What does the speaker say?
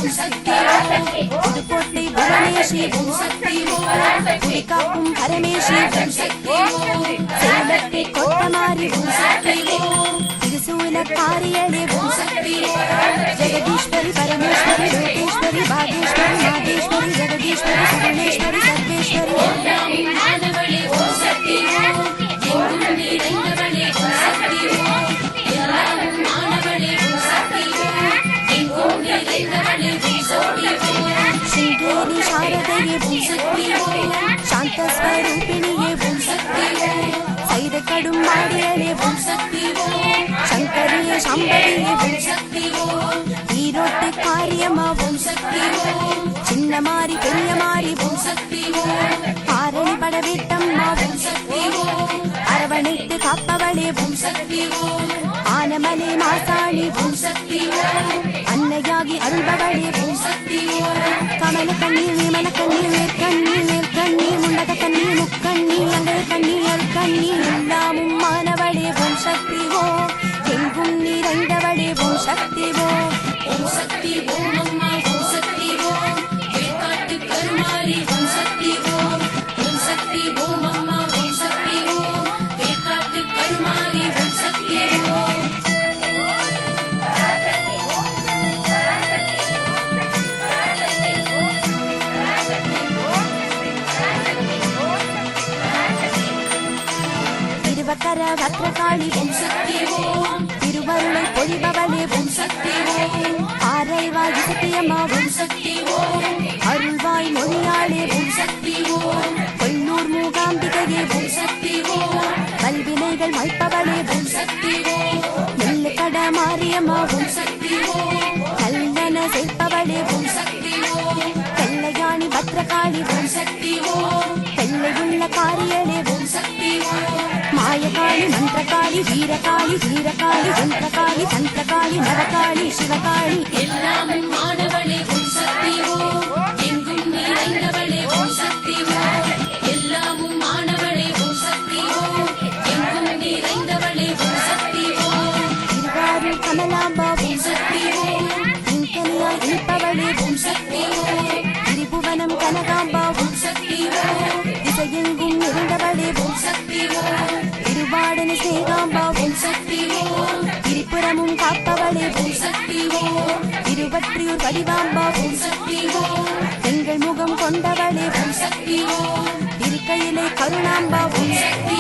புதுக்கோட்டை புவனேஸ்வரி புலிகாக்கும் பரமேஸ்வரி சேலத்தை கொத்தமாரி திருசூல காரியளே ஜெகதீஸ்வரி பரமேஸ்வரி லோகேஸ்வரி பாகேஸ்வரி நாகேஸ்வரி ஜெகதீஸ்வரி சுகுணேஸ்வரி சர்வேஸ்வரி श्रीदेवी शारदये शांत स्वरूपिणिये सैरकडुम माडियले शंकरिये शांबरिये ईरोट्टु कार्यमा चिन्नमारी पेरियमारी आरणी पडवेट्टम्मा अरवणैत्तु काप्पवळे आनमले मासाणि अन्नयागि अरुळबवळे कमल कन्नी विमल कन्नी वेर्कन्नी नेर्कन्नी मुंडक कन्नी मुक्कन्नी अंगल कन्नी अरुकन्नी எல்லாமும் மானவளே ஓம் சக்தி ஓம் எங்கும் நிறைந்தவளே ஓம் சக்தி ஓம் ஓம் சக்தி ஓம் அம்மா ஓம் சக்தி ஓம் வேற்காட்டு கருமாரி ஓம் சக்தி ஓம் ஓம் சக்தி ஓம் அம்மா ஓம் சக்தி ஓம் வேற்காட்டு கருமாரி ஓம் சக்தி ஓம் திருவக்கர பத்ரகாளி ஓம் சக்தி ஓம் திருவருளை பொழிபவளே ஓம் சக்தி ஓம் ஆரைவாய் சத்தியம்மா ஓம் சக்தி ஓம் அருள்வாய் மொழியாளே ஓம் சக்தி ஓம் கொல்லூர் மூகாம்பிகையே ஓம் சக்தி ஓம் கல்வினைகள் மைப்பவளே ஓம் சக்தி ஓம் நெல்லு கட மாரியம்மா ஓம் சக்தி ஓம் கல்லன சேர்ப்பவளே ஓம் சக்தி ஓம் வெள்ளையாணி பத்ரகாளி ஓம் சக்தி ஓம் வெள்ளையுள்ள காரியளே ஓம் சக்தி ஓம் மாயகாளி மந்திரகாளி வீரகாளி தீரகாளி யந்திரகாளி தந்திரகாளி நவகாளி சிவகாளி எல்லாமும் மாணவளே ஓம் சக்தி ஓம் எங்கும் நிறைந்தவளே ஓம் சக்தி ஓம் எல்லாமும் மாணவளே ஓம் சக்தி ஓம் எங்கும் நிறைந்தவளே ஓம் சக்தி ஓம் திருவாரூர் கமலாம்பா ஓம் சக்தி ஓம் இன்கனியாய் இருப்பவளே ஓம் சக்தி ஓம் திரிபுவனம் கனகாம்பா ஓம் சக்தி ஓம் திசையெங்கும் நிறைந்தவளே ஓம் சக்தி ஓம் திருவாடன சேகாம்பா ஓம் சக்தி ஓம் திரிபுரமும் காப்பவளே ஓம் சக்தி ஓம் திருவற்றியூர் வடிவாம்பா ஓம் சக்தி ஓம் எங்கள் முகம் கொண்டவளே ஓம் சக்தி ஓம் திருக்கையிலே கருணாம்பா ஓம் சக்தி